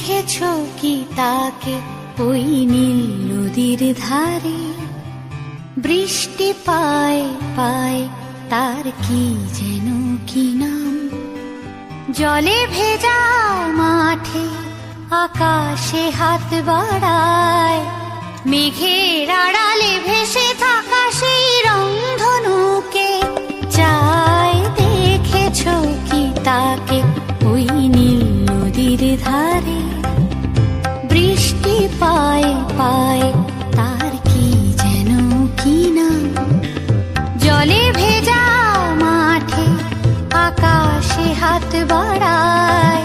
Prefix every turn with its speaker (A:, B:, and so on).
A: দেখেছো কি তাকে ওই নীল নদীর ধারে? বৃষ্টি পায় পায় তার কি যেন কি নাম। জলে ভেজা মাঠে আকাশে হাত বাড়ায়, মেঘের আড়ালে ভেসে থাকা সেই রংধনুকে চায়। দেখেছো কি তাকে ওই নীল নদীর ধারে? বৃষ্টি পায় পায় তার কি যেন কি নাম। জলে ভেজা মাঠে আকাশে হাত বাড়ায়,